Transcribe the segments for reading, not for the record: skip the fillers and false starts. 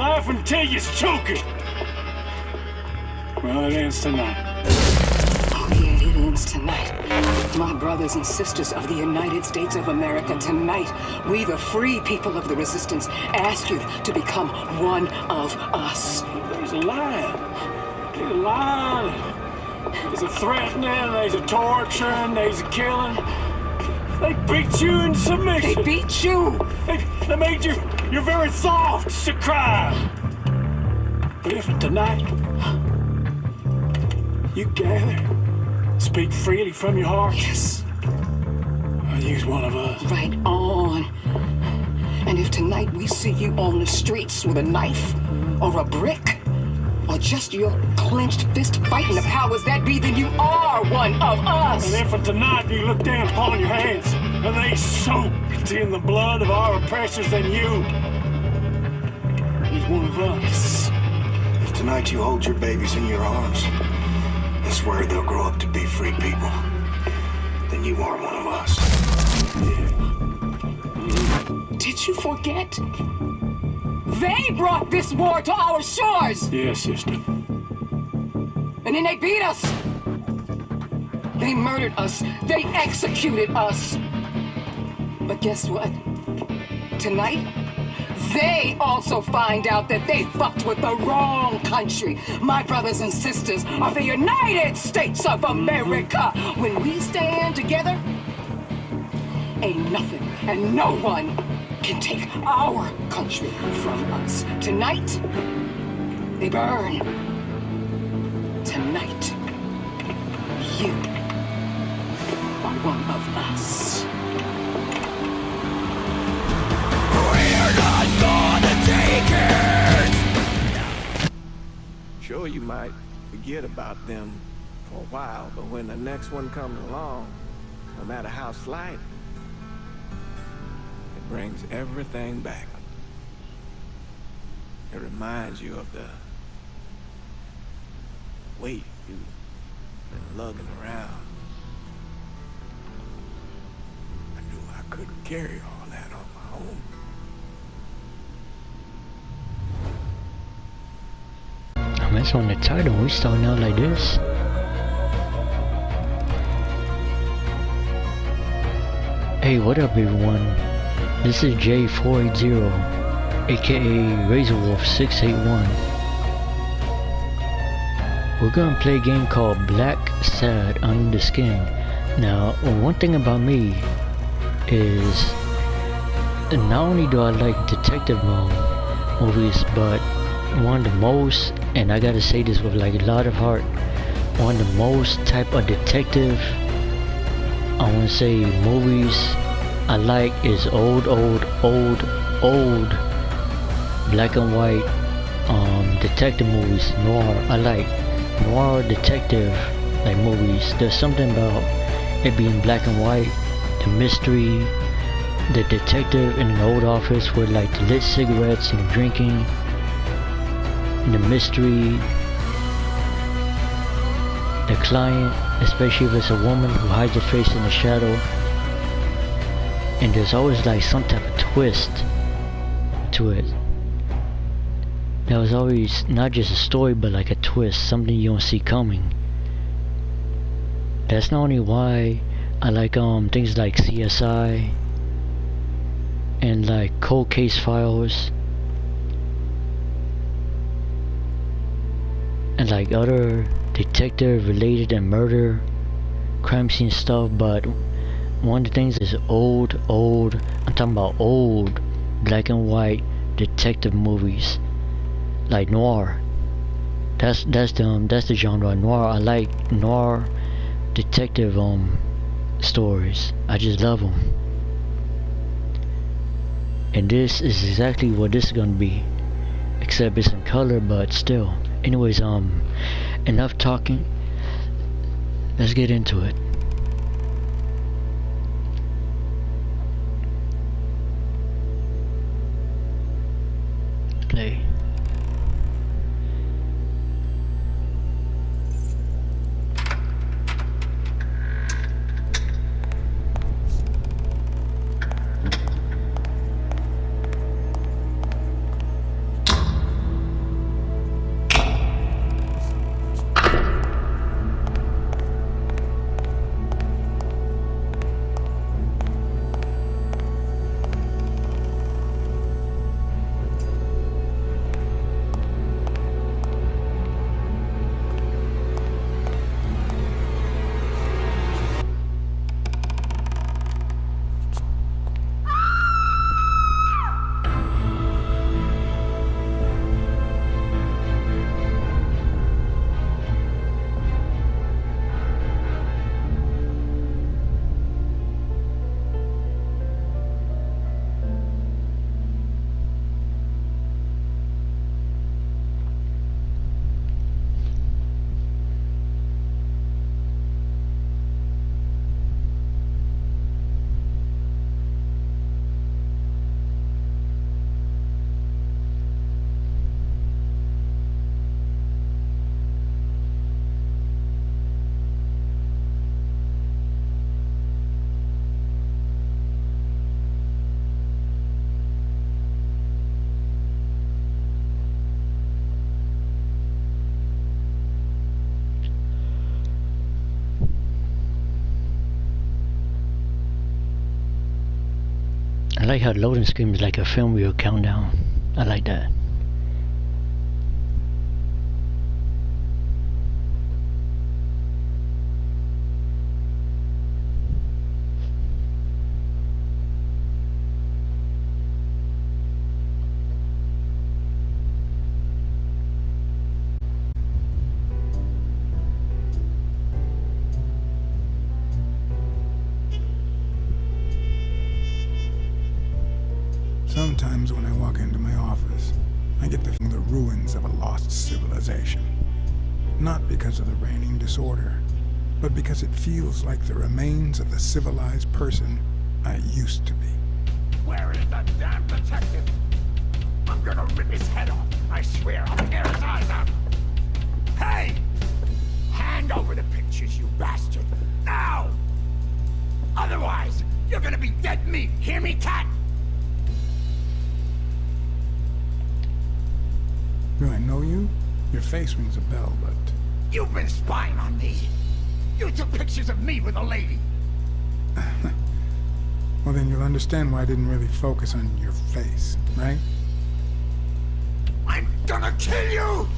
laugh until you're choking. Well, it ends tonight. Oh, yeah, it ends tonight. My brothers and sisters of the United States of America, tonight, we, the free people of the resistance, ask you to become one of us. There's a line. There's a line. There's a threatening, there's a torturing, there's a killing. They beat you in submission. They beat you. They made your very thoughts a crime. But if tonight you gather, speak freely from your heart, Yes. I'll use one of us. Right on. And if tonight we see you on the streets with a knife or a brick, or just your clenched fist fighting the powers that be, then you are one of us. And if tonight you look down upon your hands and they soaked in the blood of our oppressors, then he's one of us. If tonight you hold your babies in your arms and swear they'll grow up to be free people, then you are one of us. Did you forget? They brought this war to our shores! Yes, sister. And then they beat us! They murdered us. They executed us. But guess what? Tonight, they also find out that they fucked with the wrong country. My brothers and sisters of the United States of America. When we stand together, ain't nothing and no one can take our country from us. Tonight, they burn. Tonight, you are one of us. We're not gonna take it! Sure, you might forget about them for a while, but when the next one comes along, no matter how slight, it brings everything back. It reminds you of the weight you've been lugging around. I knew I couldn't carry all that on my own. That's on the title. We starting out like this. Hey, what up, everyone? This is J480, aka RazorWolf681. We're gonna play a game called Blacksad Under the Skin. Now, one thing about me is not only do I like detective movies, but one of the most, and I gotta say this with like a lot of heart, one of the most type of detective, I wanna say, movies I like is old black and white detective movies. Noir. I like noir detective like movies. There's something about it being black and white, the mystery, the detective in an old office with like the lit cigarettes and drinking, the mystery, the client, especially if it's a woman who hides her face in the shadow, and there's always like some type of twist to it. There was always not just a story, but like a twist, something you don't see coming. That's not only why I like things like CSI and like cold case files and like other detective related and murder crime scene stuff, but one of the things is old, I'm talking about old black and white detective movies like noir. That's the genre noir. I like noir detective stories. I just love them. And this is exactly what this is gonna be, except it's in color, but still. Anyways, enough talking. Let's get into it. Play. like how loading screen is like a film reel countdown. I like that. Sometimes when I walk into my office, I get the ruins of a lost civilization. Not because of the reigning disorder, but because it feels like the remains of the civilized person I used to be. Where is that damn detective? I'm gonna rip his head off. I swear I'll tear his eyes out. Hey! Hand over the pictures, you bastard. Now! Otherwise, you're gonna be dead meat. Hear me, cat? Do I know you? Your face rings a bell, but... You've been spying on me. You took pictures of me with a lady. Well, then you'll understand why I didn't really focus on your face, right? I'm gonna kill you!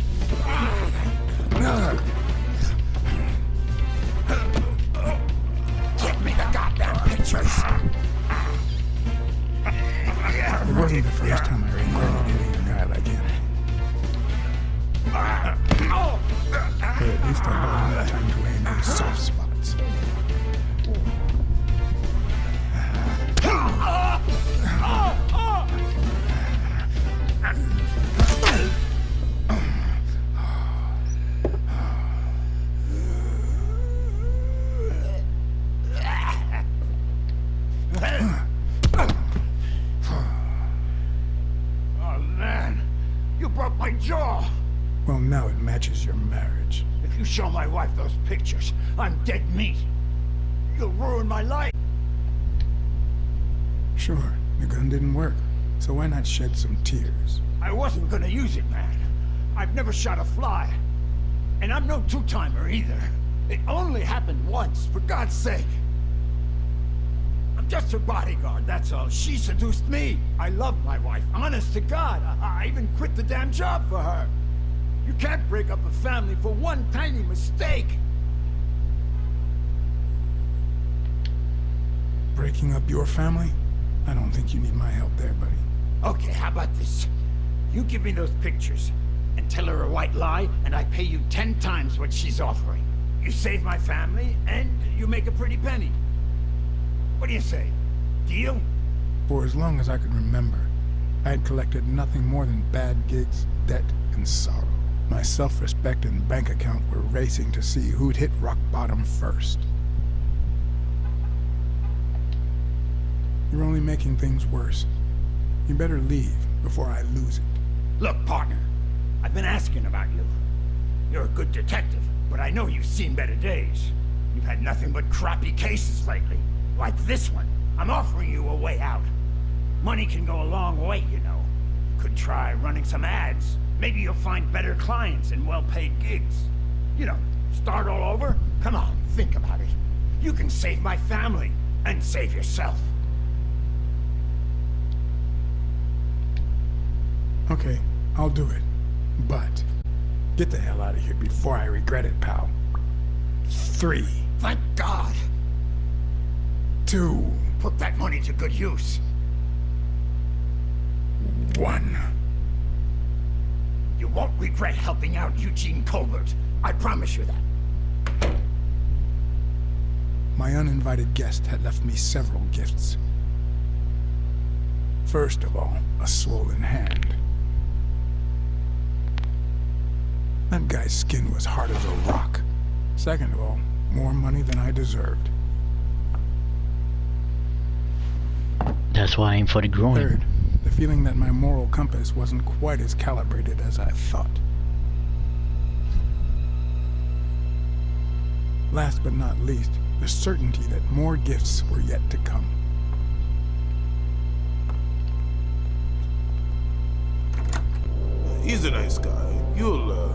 Give me the goddamn pictures! It wasn't the first time I regretted hitting a guy like him. But at least I had enough time to aim those soft spots. Oh man, you broke my jaw! Well, now it matches your marriage. If you show my wife those pictures, I'm dead meat. You'll ruin my life. Sure, the gun didn't work, so why not shed some tears? I wasn't gonna use it, man. I've never shot a fly. And I'm no two-timer either. It only happened once, for God's sake. I'm just her bodyguard, that's all. She seduced me. I love my wife, honest to God. I even quit the damn job for her. You can't break up a family for one tiny mistake. Breaking up your family? I don't think you need my help there, buddy. Okay, how about this? You give me those pictures, and tell her a white lie, and I pay you 10 times what she's offering. You save my family, and you make a pretty penny. What do you say? Deal? For as long as I could remember, I had collected nothing more than bad gigs, debt, and sorrow. My self-respect and bank account were racing to see who'd hit rock bottom first. You're only making things worse. You better leave before I lose it. Look, partner, I've been asking about you. You're a good detective, but I know you've seen better days. You've had nothing but crappy cases lately, like this one. I'm offering you a way out. Money can go a long way, you know. You could try running some ads. Maybe you'll find better clients and well-paid gigs. You know, start all over? Come on, think about it. You can save my family, and save yourself. Okay, I'll do it. But get the hell out of here before I regret it, pal. 3. Thank God. 2. Put that money to good use. 1. You won't regret helping out Eugene Colbert. I promise you that. My uninvited guest had left me several gifts. First of all, a swollen hand. That guy's skin was hard as a rock. Second of all, more money than I deserved. That's why I aim for the groin. Third, the feeling that my moral compass wasn't quite as calibrated as I thought. Last but not least, the certainty that more gifts were yet to come. He's a nice guy. You'll,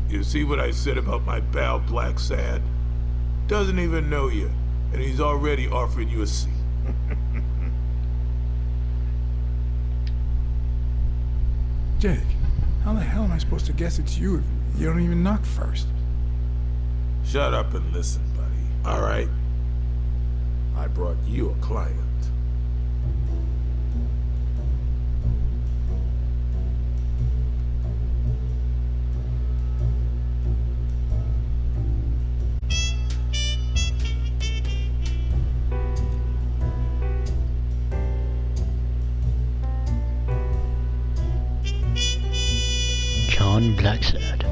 You see what I said about my pal Blacksad? Doesn't even know you, and he's already offered you a seat. Jake, how the hell am I supposed to guess it's you if you don't even knock first? Shut up and listen, buddy. All right? I brought you a client. Blacksad.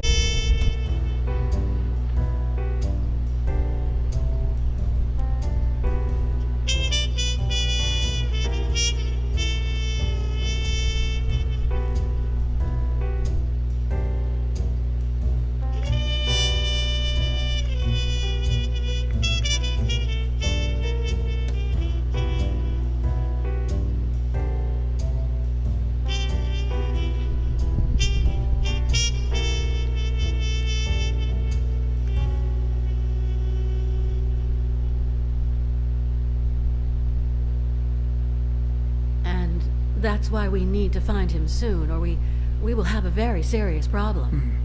That's why we need to find him soon, or we will have a very serious problem.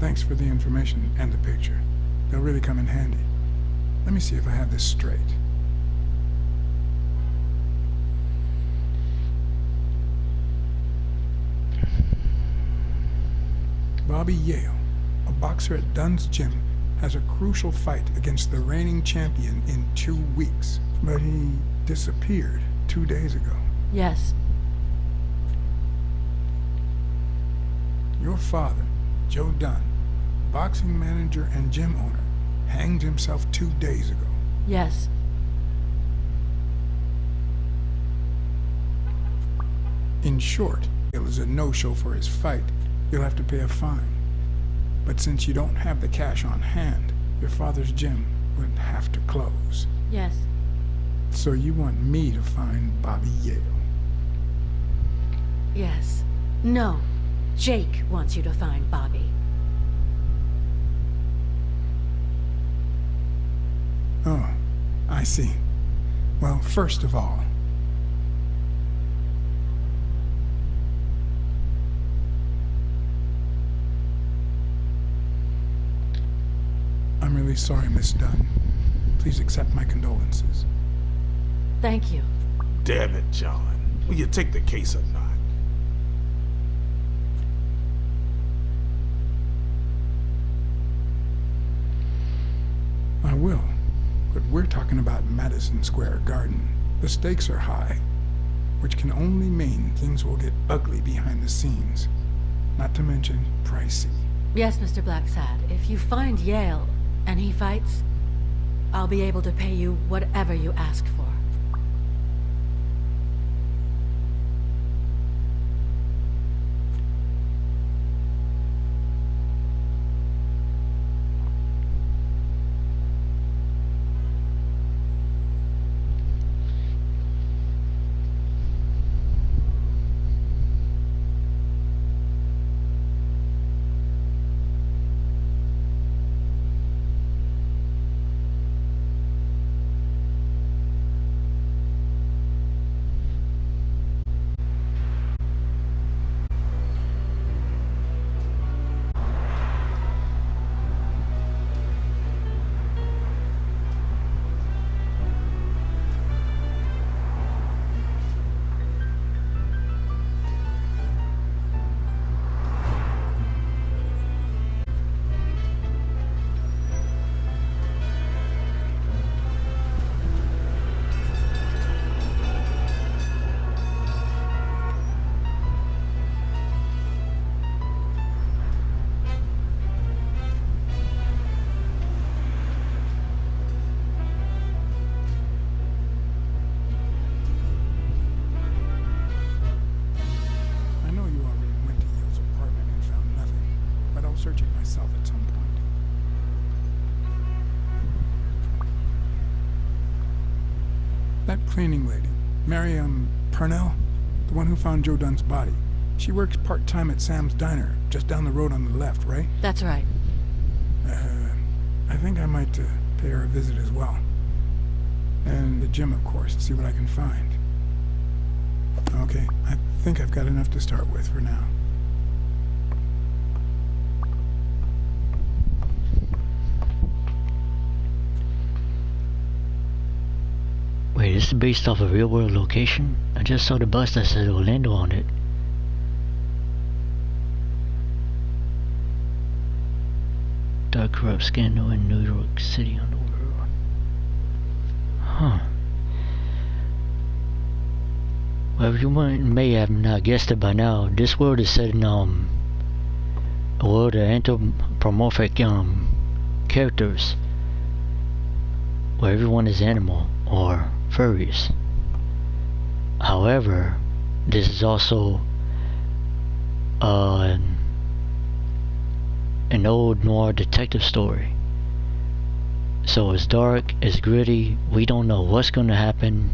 Thanks for the information and the picture. They'll really come in handy. Let me see if I have this straight. Bobby Yale, a boxer at Dunn's gym, has a crucial fight against the reigning champion in 2 weeks. But he disappeared 2 days ago. Yes. Your father, Joe Dunn, boxing manager and gym owner, hanged himself 2 days ago. Yes. In short, it was a no-show for his fight. You'll have to pay a fine. But since you don't have the cash on hand, your father's gym would have to close. Yes. So you want me to find Bobby Yale? Yes. No. Jake wants you to find Bobby. Oh, I see. Well, first of all, I'm really sorry, Miss Dunn. Please accept my condolences. Thank you. Damn it, John. Will you take the case or not? I will, but we're talking about Madison Square Garden. The stakes are high, which can only mean things will get ugly behind the scenes, not to mention pricey. Yes, Mr. Blacksad. If you find Yale and he fights, I'll be able to pay you whatever you ask for. Search it myself at some point. That cleaning lady, Mary, Purnell, the one who found Joe Dunn's body, she works part-time at Sam's Diner, just down the road on the left, right? That's right. I think I might pay her a visit as well. And the gym, of course, see what I can find. Okay, I think I've got enough to start with for now. Wait, this is based off a real-world location? I just saw the bus that said Orlando on it. Dark corrupt scandal in New York City underworld. Huh. Well, everyone may have not guessed it by now. This world is set in a world of anthropomorphic characters, where everyone is animal or furries. However, this is also an old noir detective story. So it's dark, it's gritty, we don't know what's gonna happen,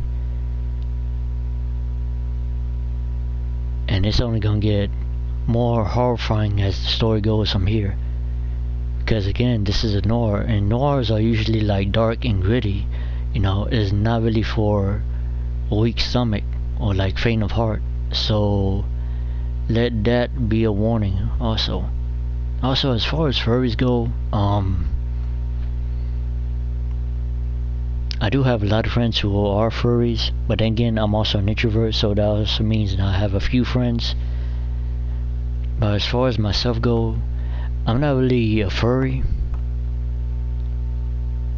and it's only gonna get more horrifying as the story goes from here. Because again, this is a noir, and noirs are usually like dark and gritty. You know, it's not really for a weak stomach or like faint of heart. So let that be a warning also. Also, as far as furries go, I do have a lot of friends who are furries, but then again, I'm also an introvert, so that also means that I have a few friends. But as far as myself go, I'm not really a furry,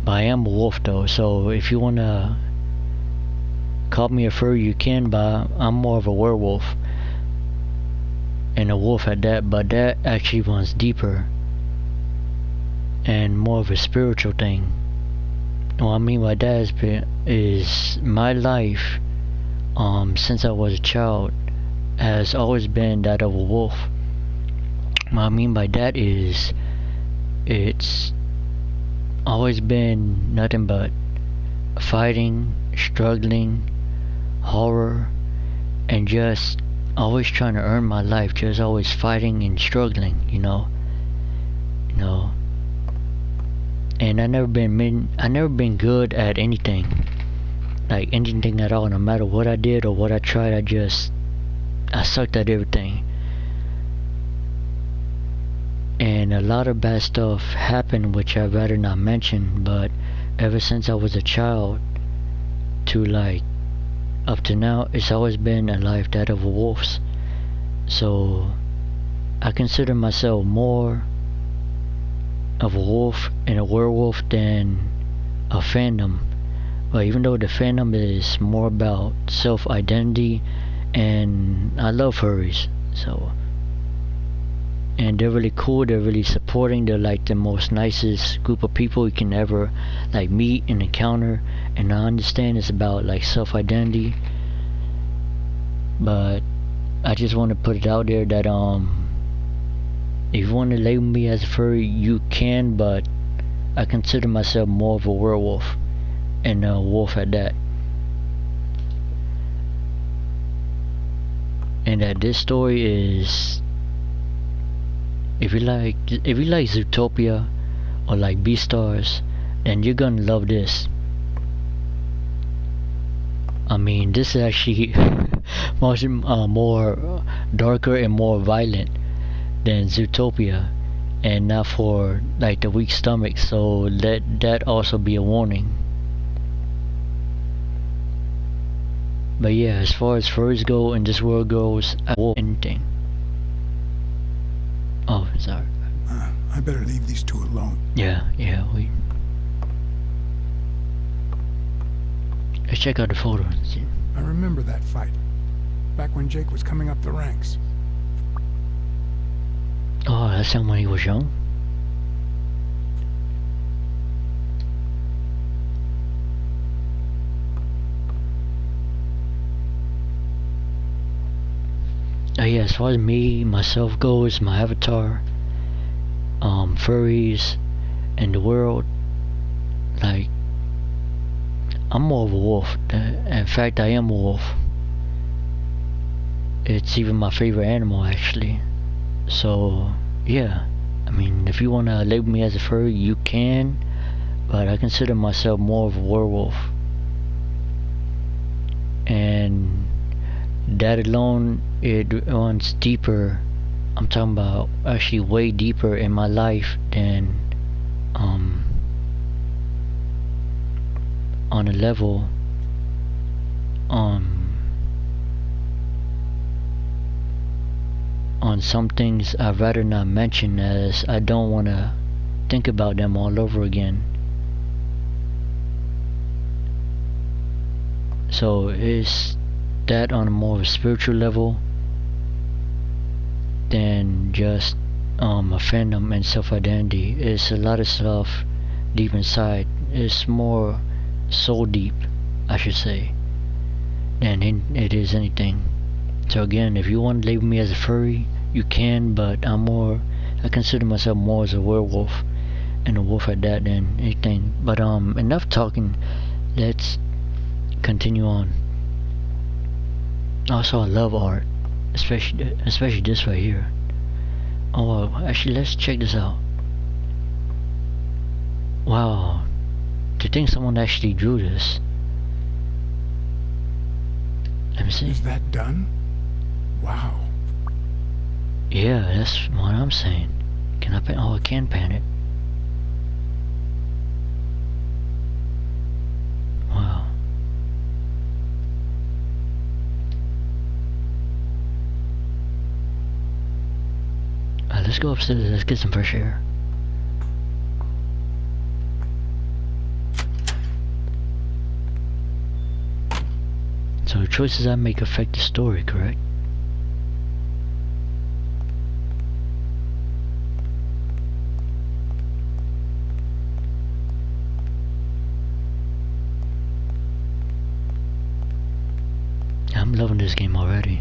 but I am a wolf though, so if you wanna call me a furry you can, but I'm more of a werewolf and a wolf at that. But that actually runs deeper and more of a spiritual thing. What I mean by that is my life since I was a child has always been that of a wolf. What I mean by that is it's always been nothing but fighting, struggling, horror, and just always trying to earn my life, just always fighting and struggling, you know. And I never been good at anything, like anything at all. No matter what I did or what I tried, I sucked at everything. And a lot of bad stuff happened, which I'd rather not mention, but ever since I was a child to like up to now, it's always been a life that of a wolf's. So I consider myself more of a wolf and a werewolf than a fandom. But even though the fandom is more about self-identity, and I love furries, so, and they're really cool, they're really supporting, they're like the most nicest group of people you can ever like meet and encounter. And I understand it's about like self-identity, but I just want to put it out there that if you want to label me as a furry, you can, but I consider myself more of a werewolf, and a wolf at that. And that this story is, if you like Zootopia or like Beaststars, then you're gonna love this. I mean, this is actually much more darker and more violent than Zootopia, and not for like the weak stomach, so let that also be a warning. But yeah, as far as furries go and this world goes, I won't anything. Oh, sorry. I better leave these two alone. Yeah, let's check out the photo and see. I remember that fight, back when Jake was coming up the ranks. Oh, that's how when he was young? Oh yeah, as far as myself goes, my avatar, furries, and the world, like, I'm more of a wolf. In fact, I am a wolf. It's even my favorite animal, actually. So, yeah. I mean, if you want to label me as a furry, you can. but I consider myself more of a werewolf. And that alone, it runs deeper. I'm talking about actually way deeper in my life than on a level on some things I'd rather not mention, as I don't want to think about them all over again. So is that on a more of a spiritual level than just a fandom and self-identity. It's a lot of stuff deep inside. It's more soul deep, I should say, than it is anything. So again, if you want to label me as a furry, you can, but I consider myself more as a werewolf, and a wolf at that, than anything. But enough talking, let's continue on. Also, I love art, especially this right here. Oh, actually, let's check this out. Wow, to think someone actually drew this. Let me see. Is that done? Wow. Yeah, that's what I'm saying. Can I pan? Oh, I can pan it. Wow. Let's go upstairs. Let's get some fresh air. So the choices I make affect the story, correct? I'm loving this game already.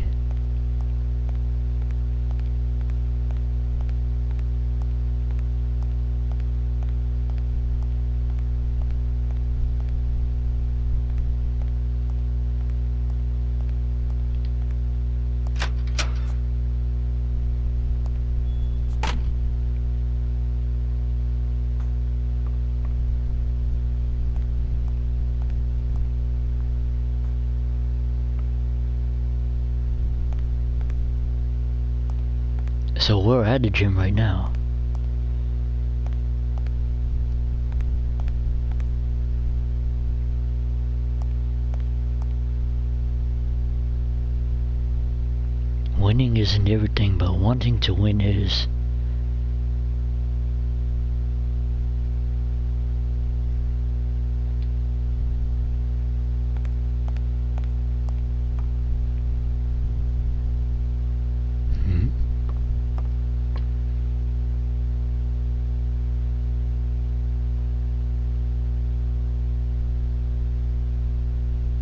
So we're at the gym right now. Winning isn't everything, but wanting to win is.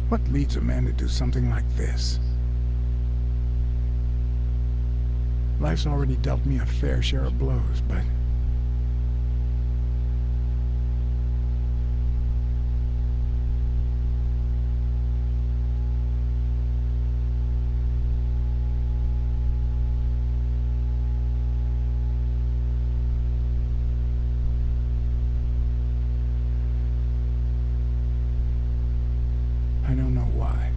What leads a man to do something like this? Life's already dealt me a fair share of blows, but... I don't know why.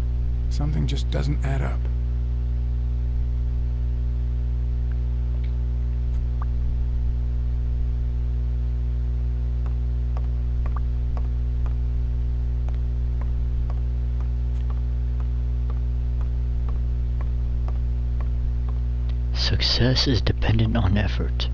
Something just doesn't add up. Success is dependent on effort.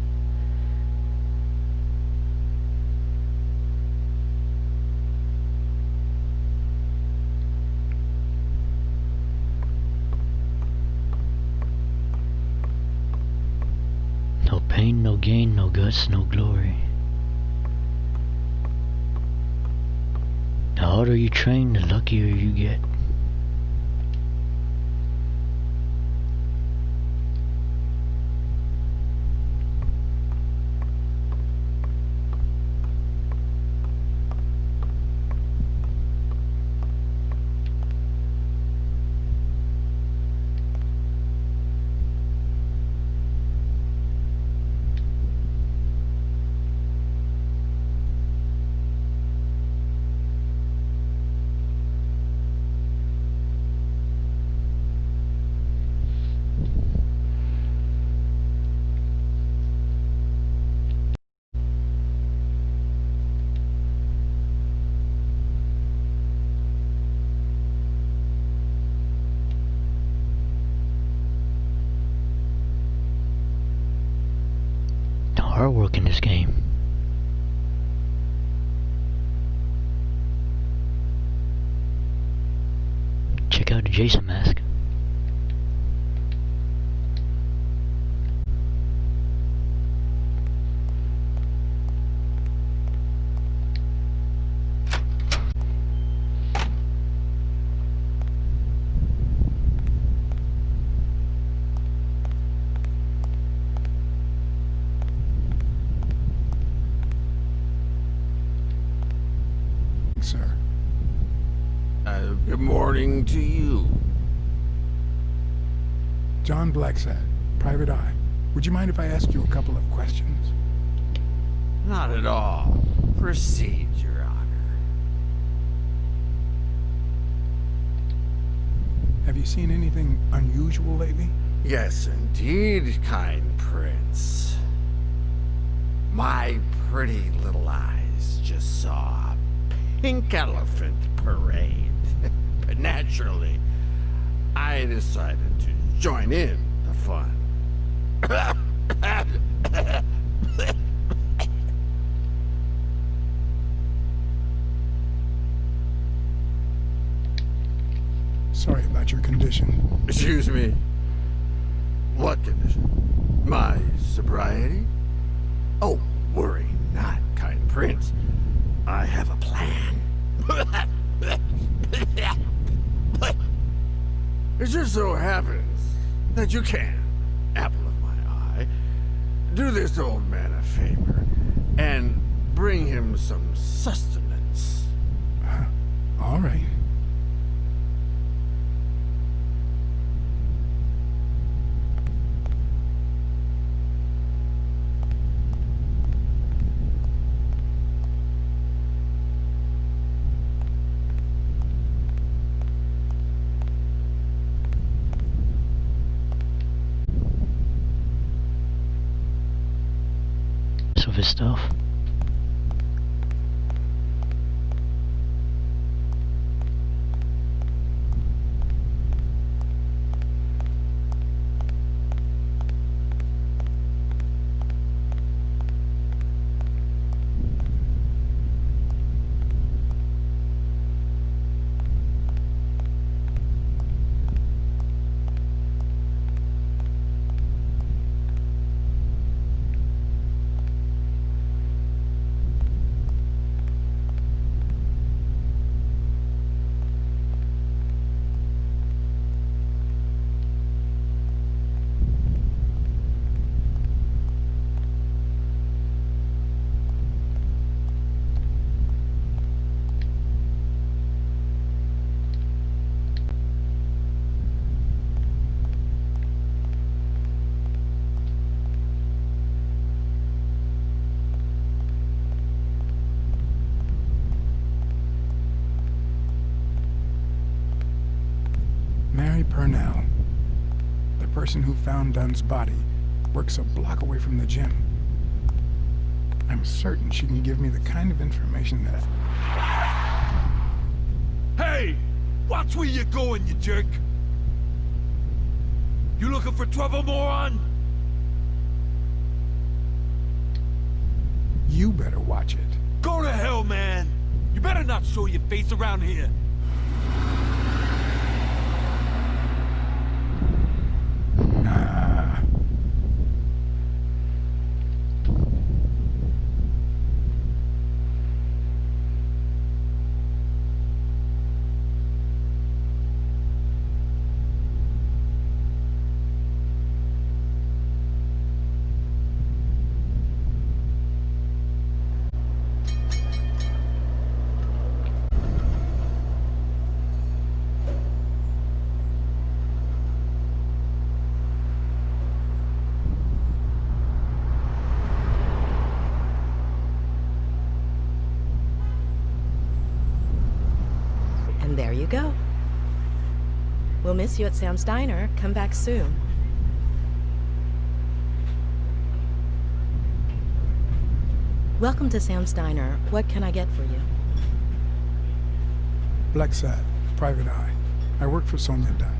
No pain, no gain, no guts, no glory. The harder you train, the luckier you get. artwork in this game. Check out the Jason mask. Sir. Good morning to you. John Blacksad, Private Eye. Would you mind if I ask you a couple of questions? Not at all. Proceed, Your Honor. Have you seen anything unusual lately? Yes, indeed, kind prince. My pretty little eyes just saw a pink elephant parade. But naturally, I decided to join in the fun. Sorry about your condition. Excuse me. What condition? My sobriety? Oh, worry not, kind prince. I have a plan. It just so happens that you can, apple of my eye, do this old man a favor and bring him some sustenance. All right. Of his stuff. Purnell, the person who found Dunn's body, works a block away from the gym. I'm certain she can give me the kind of information that Hey! Watch where you're going, you jerk! You looking for trouble, moron? You better watch it. Go to hell, man! You better not show your face around here. And there you go. We'll miss you at Sam's Diner. Come back soon. Welcome to Sam's Diner. What can I get for you? Blacksad, Private Eye. I work for Sonia Dunn.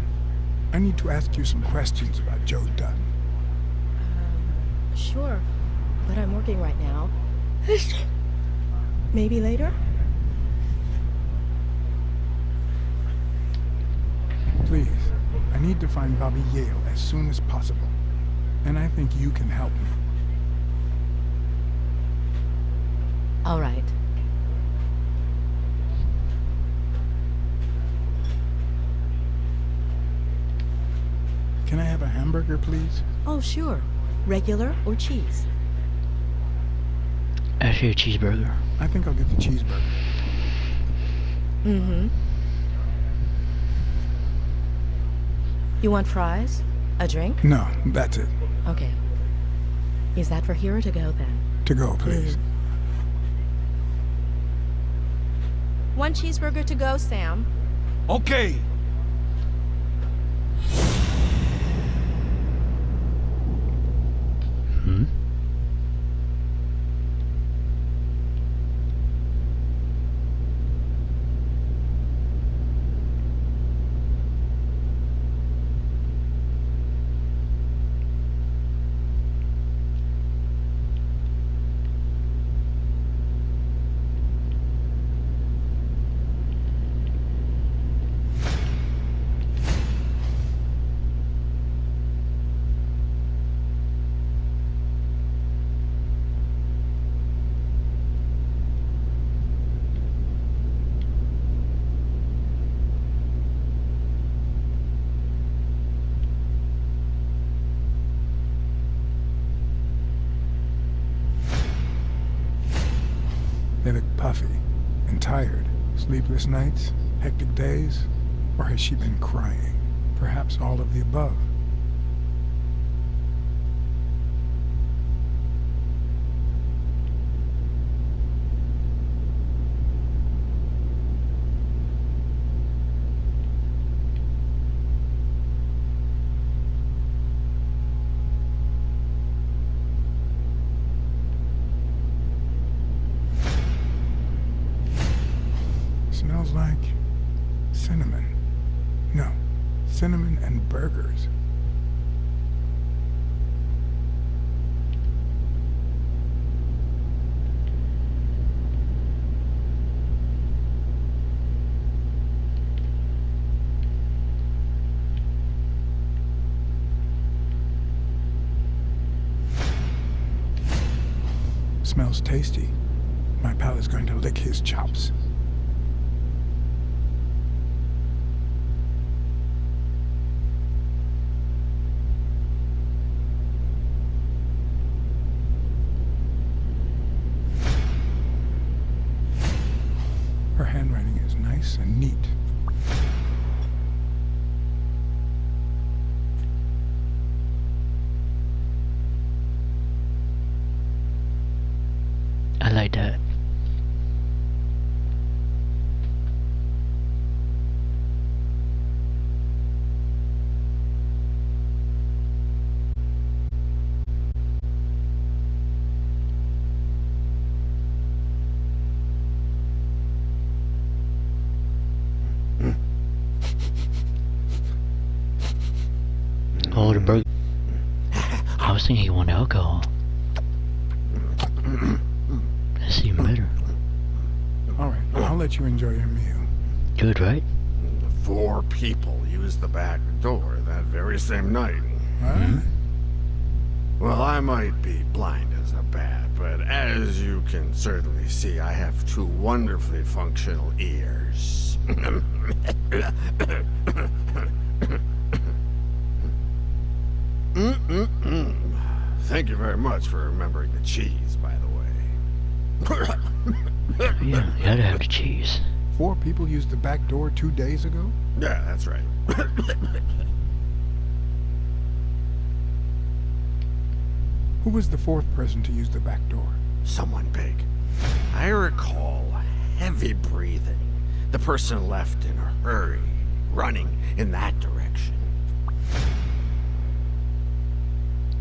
I need to ask you some questions about Joe Dunn. Sure. but I'm working right now. Maybe later? Please, I need to find Bobby Yale as soon as possible. And I think you can help me. All right. Can I have a hamburger, please? Oh, sure. Regular or cheese? Actually, a cheeseburger. I think I'll get the cheeseburger. Mm-hmm. You want fries? A drink? No, that's it. Okay. Is that for here or to go, then? To go, please. One cheeseburger to go, Sam. Okay. Hmm? They look puffy and tired. Sleepless nights, hectic days, or has she been crying? Perhaps all of the above. Smells like cinnamon. No, cinnamon and burgers. Smells tasty. My pal is going to lick his chops. Her handwriting is nice and neat. I like that. Oh, the burger. I was thinking he wanted alcohol. That's even better. Alright, I'll let you enjoy your meal. Good, right? 4 people used the back door that very same night. Huh? Well, I might be blind as a bat, but as you can certainly see, I have 2 wonderfully functional ears. Thank you very much for remembering the cheese, by the way. Yeah, you gotta have the cheese. 4 people used the back door 2 days ago? Yeah, that's right. Who was the 4th person to use the back door? Someone big. I recall heavy breathing. The person left in a hurry, running in that direction.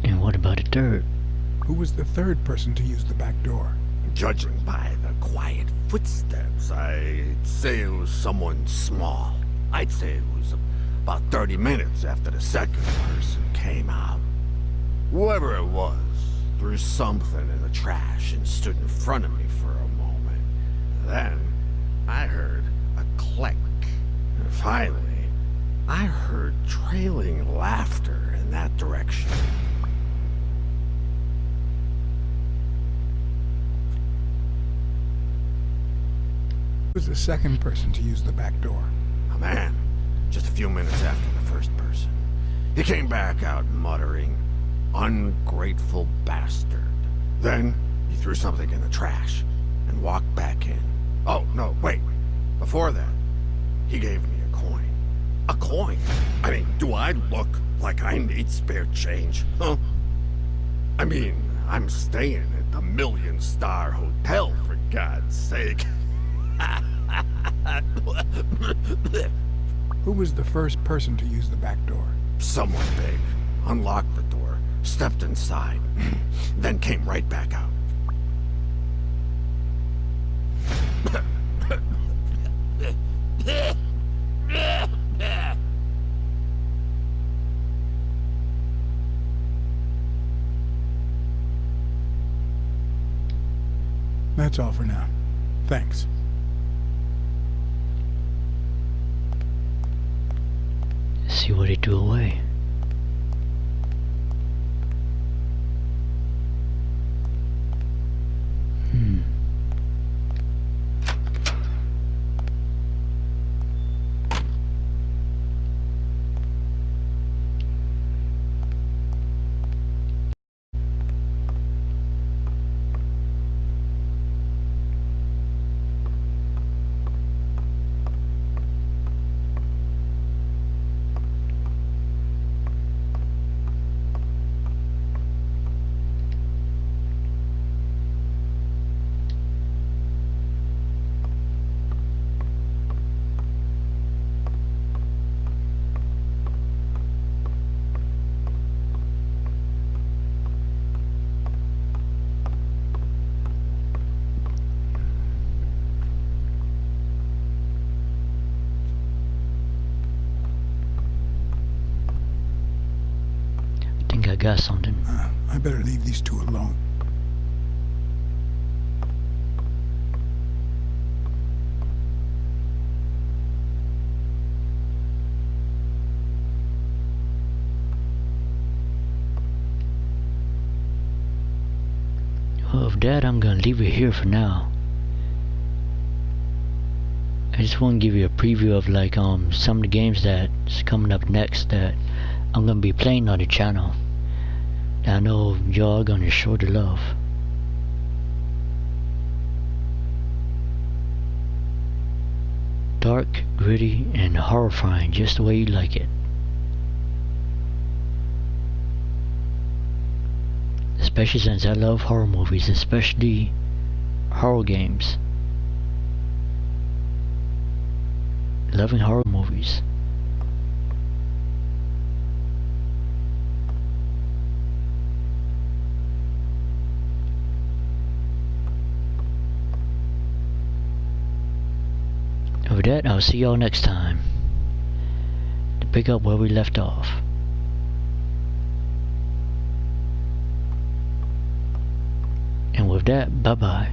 And what about the 3rd? Who was the 3rd person to use the back door? Judging by the quiet footsteps, I'd say it was someone small. I'd say it was about 30 minutes after the 2nd person came out. Whoever it was, threw something in the trash and stood in front of me for a moment. Then I heard a click. And finally, I heard trailing laughter in that direction. Who was the second person to use the back door? A man, just a few minutes after the first person. He came back out muttering, "Ungrateful bastard." Then he threw something in the trash and walked back in. Oh, no, wait. Before that, he gave me a coin. A coin? I mean, do I look like I need spare change, huh? I mean, I'm staying at the million-star hotel, for God's sake. Who was the first person to use the back door? Someone big unlocked the door, stepped inside, then came right back out. That's all for now. Thanks. See what he threw away. I got something. I better leave these two alone. Well, with that, I'm gonna leave it here for now. I just want to give you a preview of like some of the games that's coming up next that I'm gonna be playing on the channel. I know y'all gonna show the love. Dark, gritty, and horrifying, just the way you like it. Especially since I love horror movies, especially horror games. Loving horror movies. With that, I'll see y'all next time to pick up where we left off. And with that, bye-bye.